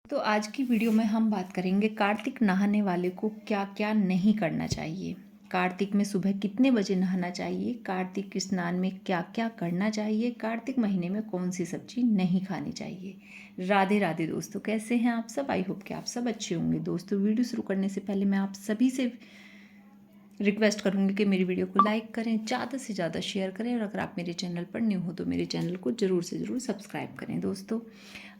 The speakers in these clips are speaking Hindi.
तो आज की वीडियो में हम बात करेंगे कार्तिक नहाने वाले को क्या क्या नहीं करना चाहिए। कार्तिक में सुबह कितने बजे नहाना चाहिए, कार्तिक स्नान में क्या क्या करना चाहिए, कार्तिक महीने में कौन सी सब्जी नहीं खानी चाहिए। राधे राधे दोस्तों, कैसे हैं आप सब। आई होप कि आप सब अच्छे होंगे। दोस्तों, वीडियो शुरू करने से पहले मैं आप सभी से रिक्वेस्ट करूंगी कि मेरी वीडियो को लाइक करें, ज़्यादा से ज़्यादा शेयर करें, और अगर आप मेरे चैनल पर न्यू हो तो मेरे चैनल को ज़रूर से ज़रूर सब्सक्राइब करें। दोस्तों,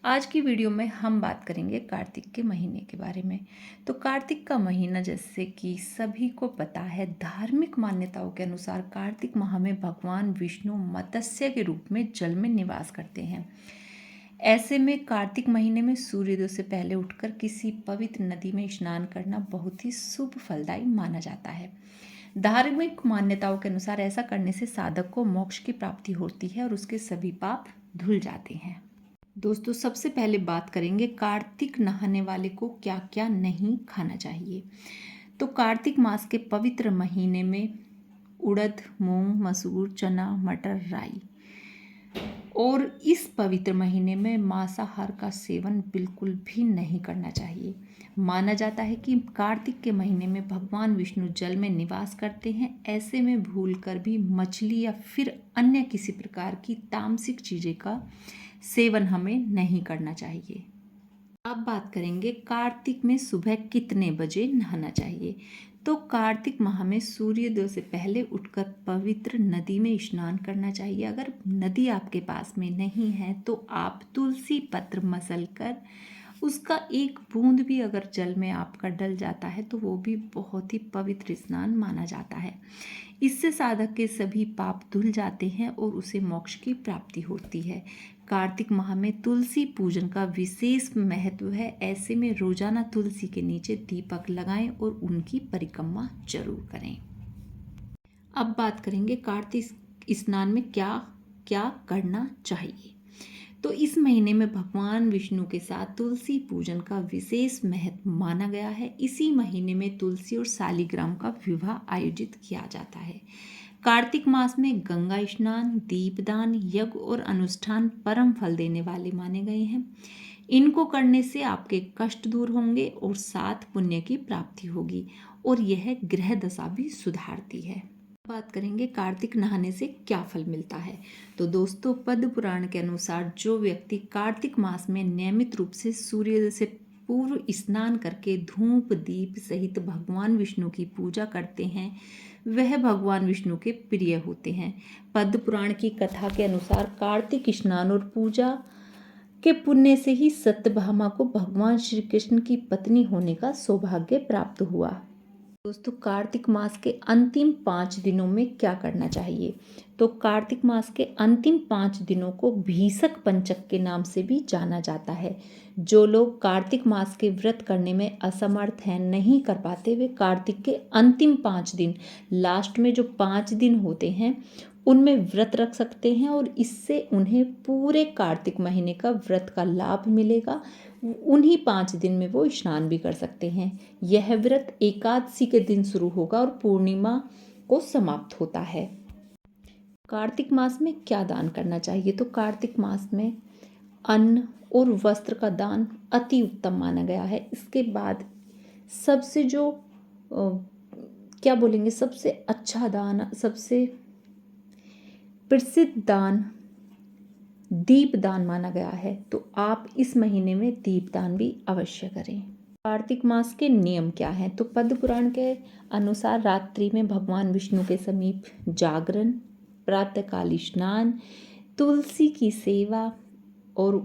आज की वीडियो में हम बात करेंगे कार्तिक के महीने के बारे में। तो कार्तिक का महीना, जैसे कि सभी को पता है, धार्मिक मान्यताओं के अनुसार कार्तिक माह में भगवान विष्णु मत्स्य के रूप में जल में निवास करते हैं। ऐसे में कार्तिक महीने में सूर्योदय से पहले उठकर किसी पवित्र नदी में स्नान करना बहुत ही शुभ फलदायी माना जाता है। धार्मिक मान्यताओं के अनुसार ऐसा करने से साधक को मोक्ष की प्राप्ति होती है और उसके सभी पाप धुल जाते हैं। दोस्तों, सबसे पहले बात करेंगे कार्तिक नहाने वाले को क्या क्या नहीं खाना चाहिए। तो कार्तिक मास के पवित्र महीने में उड़द, मूंग, मसूर, चना, मटर, राई और इस पवित्र महीने में मांसाहार का सेवन बिल्कुल भी नहीं करना चाहिए। माना जाता है कि कार्तिक के महीने में भगवान विष्णु जल में निवास करते हैं। ऐसे में भूलकर भी मछली या फिर अन्य किसी प्रकार की तामसिक चीज़ें का सेवन हमें नहीं करना चाहिए। अब बात करेंगे कार्तिक में सुबह कितने बजे नहाना चाहिए। तो कार्तिक माह में सूर्योदय से पहले उठकर पवित्र नदी में स्नान करना चाहिए। अगर नदी आपके पास में नहीं है तो आप तुलसी पत्र मसल कर उसका एक बूंद भी अगर जल में आपका डल जाता है तो वो भी बहुत ही पवित्र स्नान माना जाता है। इससे साधक के सभी पाप धुल जाते हैं और उसे मोक्ष की प्राप्ति होती है। कार्तिक माह में तुलसी पूजन का विशेष महत्व है। ऐसे में रोजाना तुलसी के नीचे दीपक लगाएं और उनकी परिक्रमा जरूर करें। अब बात करेंगे कार्तिक स्नान में क्या क्या करना चाहिए। तो इस महीने में भगवान विष्णु के साथ तुलसी पूजन का विशेष महत्व माना गया है। इसी महीने में तुलसी और शालिग्राम का विवाह आयोजित किया जाता है। कार्तिक मास में गंगा स्नान, दीपदान, यज्ञ और अनुष्ठान परम फल देने वाले माने गए हैं। इनको करने से आपके कष्ट दूर होंगे और साथ पुण्य की प्राप्ति होगी और यह ग्रह दशा भी सुधारती है। बात करेंगे कार्तिक नहाने से क्या फल मिलता है। तो दोस्तों, पद्म पुराण के अनुसार जो व्यक्ति कार्तिक मास में नियमित रूप से सूर्योदय से पूर्व स्नान करके धूप दीप सहित भगवान विष्णु की पूजा करते हैं, वह भगवान विष्णु के प्रिय होते हैं। पद्म पुराण की कथा के अनुसार कार्तिक स्नान और पूजा के पुण्य से ही सत्यभामा को भगवान श्री कृष्ण की पत्नी होने का सौभाग्य प्राप्त हुआ। दोस्तों, कार्तिक मास के अंतिम 5 दिनों में क्या करना चाहिए। तो कार्तिक मास के अंतिम 5 दिनों को भीषक पंचक के नाम से भी जाना जाता है। जो लोग कार्तिक मास के व्रत करने में असमर्थ हैं, नहीं कर पाते, वे कार्तिक के अंतिम 5 दिन, लास्ट में जो 5 दिन होते हैं, उनमें व्रत रख सकते हैं और इससे उन्हें पूरे कार्तिक महीने का व्रत का लाभ मिलेगा। उन्हीं 5 दिन में वो स्नान भी कर सकते हैं। यह व्रत एकादशी के दिन शुरू होगा और पूर्णिमा को समाप्त होता है। कार्तिक मास में क्या दान करना चाहिए। तो कार्तिक मास में अन्न और वस्त्र का दान अति उत्तम माना गया है। इसके बाद सबसे जो क्या बोलेंगे, सबसे अच्छा दान, सबसे प्रसिद्ध दान दीपदान माना गया है। तो आप इस महीने में दीपदान भी अवश्य करें। कार्तिक मास के नियम क्या हैं। तो पद्म पुराण के अनुसार रात्रि में भगवान विष्णु के समीप जागरण, प्रातःकाल स्नान, तुलसी की सेवा और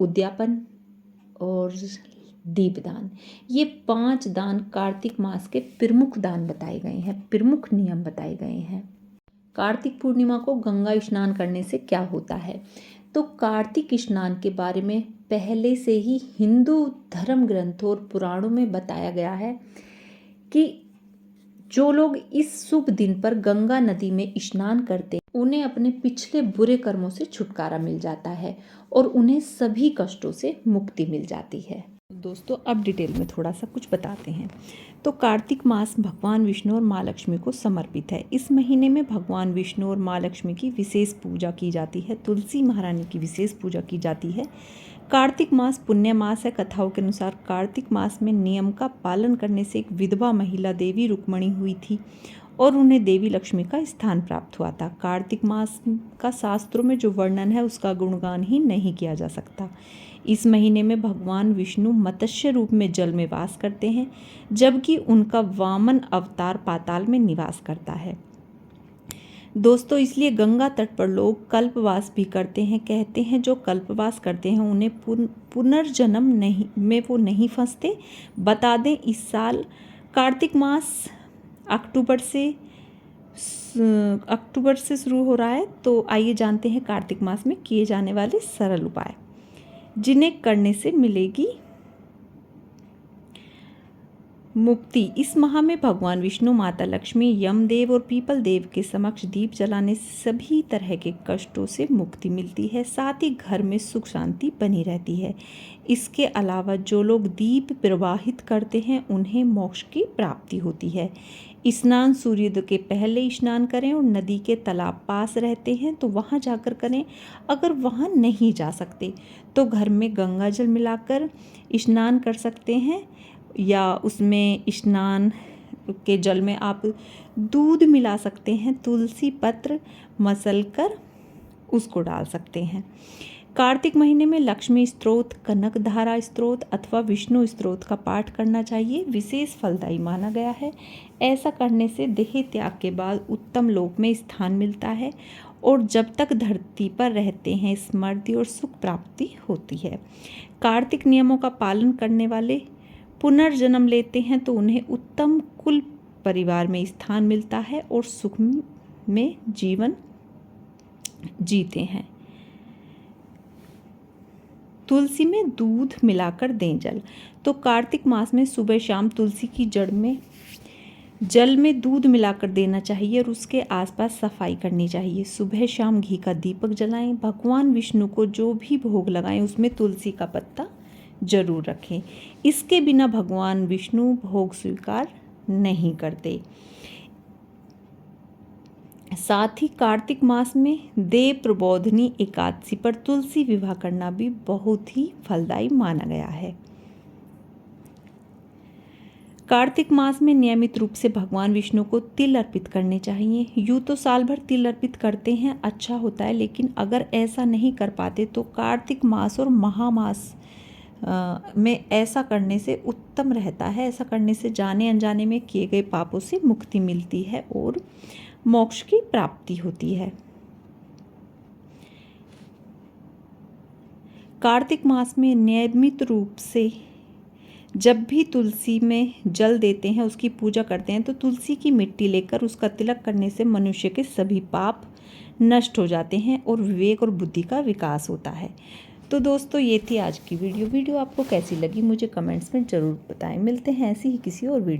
उद्यापन और दीपदान, ये 5 दान कार्तिक मास के प्रमुख दान बताए गए हैं, प्रमुख नियम बताए गए हैं। कार्तिक पूर्णिमा को गंगा स्नान करने से क्या होता है। तो कार्तिक स्नान के बारे में पहले से ही हिंदू धर्म ग्रंथों और पुराणों में बताया गया है कि जो लोग इस शुभ दिन पर गंगा नदी में स्नान करते हैं, उन्हें अपने पिछले बुरे कर्मों से छुटकारा मिल जाता है और उन्हें सभी कष्टों से मुक्ति मिल जाती है। दोस्तों, अब डिटेल में थोड़ा सा कुछ बताते हैं। तो कार्तिक मास भगवान विष्णु और माँ लक्ष्मी को समर्पित है। इस महीने में भगवान विष्णु और माँ लक्ष्मी की विशेष पूजा की जाती है। तुलसी महारानी की विशेष पूजा की जाती है। कार्तिक मास पुण्य मास है। कथाओं के अनुसार कार्तिक मास में नियम का पालन करने से एक विधवा महिला देवी रुक्मणी हुई थी और उन्हें देवी लक्ष्मी का स्थान प्राप्त हुआ था। कार्तिक मास का शास्त्रों में जो वर्णन है उसका गुणगान ही नहीं किया जा सकता। इस महीने में भगवान विष्णु मत्स्य रूप में जल में वास करते हैं, जबकि उनका वामन अवतार पाताल में निवास करता है। दोस्तों, इसलिए गंगा तट पर लोग कल्पवास भी करते हैं। कहते हैं जो कल्पवास करते हैं उन्हें पुनर्जन्म में वो नहीं फंसते। बता दें, इस साल कार्तिक मास अक्टूबर से शुरू हो रहा है। तो आइए जानते हैं कार्तिक मास में किए जाने वाले सरल उपाय जिन्हें करने से मिलेगी मुक्ति। इस माह में भगवान विष्णु, माता लक्ष्मी, यमदेव और पीपल देव के समक्ष दीप जलाने से सभी तरह के कष्टों से मुक्ति मिलती है। साथ ही घर में सुख शांति बनी रहती है। इसके अलावा जो लोग दीप प्रवाहित करते हैं उन्हें मोक्ष की प्राप्ति होती है। स्नान सूर्योदय के पहले स्नान करें और नदी के तालाब पास रहते हैं तो वहां जाकर करें। अगर वहां नहीं जा सकते तो घर में गंगा जल मिलाकर स्नान कर सकते हैं, या उसमें स्नान के जल में आप दूध मिला सकते हैं, तुलसी पत्र मसलकर उसको डाल सकते हैं। कार्तिक महीने में लक्ष्मी स्तोत्र, कनक धारा स्तोत्र अथवा विष्णु स्तोत्र का पाठ करना चाहिए। विशेष फलदायी माना गया है। ऐसा करने से देह त्याग के बाद उत्तम लोक में स्थान मिलता है और जब तक धरती पर रहते हैं स्मृति और सुख प्राप्ति होती है। कार्तिक नियमों का पालन करने वाले पुनर्जन्म लेते हैं तो उन्हें उत्तम कुल परिवार में स्थान मिलता है और सुख में जीवन जीते हैं। तुलसी में दूध मिलाकर दें जल। तो कार्तिक मास में सुबह शाम तुलसी की जड़ में जल में दूध मिलाकर देना चाहिए और उसके आसपास सफाई करनी चाहिए। सुबह शाम घी का दीपक जलाएं। भगवान विष्णु को जो भी भोग लगाएं उसमें तुलसी का पत्ता जरूर रखें। इसके बिना भगवान विष्णु भोग स्वीकार नहीं करते। साथ ही कार्तिक मास में देव प्रबोधनी एकादशी पर तुलसी विवाह करना भी बहुत ही फलदायी माना गया है। कार्तिक मास में नियमित रूप से भगवान विष्णु को तिल अर्पित करने चाहिए। यूँ तो साल भर तिल अर्पित करते हैं, अच्छा होता है, लेकिन अगर ऐसा नहीं कर पाते तो कार्तिक मास और महामास में ऐसा करने से उत्तम रहता है। ऐसा करने से जाने अनजाने में किए गए पापों से मुक्ति मिलती है और मोक्ष की प्राप्ति होती है। कार्तिक मास में नियमित रूप से जब भी तुलसी में जल देते हैं, उसकी पूजा करते हैं, तो तुलसी की मिट्टी लेकर उसका तिलक करने से मनुष्य के सभी पाप नष्ट हो जाते हैं और विवेक और बुद्धि का विकास होता है। तो दोस्तों, ये थी आज की वीडियो। आपको कैसी लगी मुझे कमेंट्स में ज़रूर बताएं। मिलते हैं ऐसी ही किसी और वीडियो।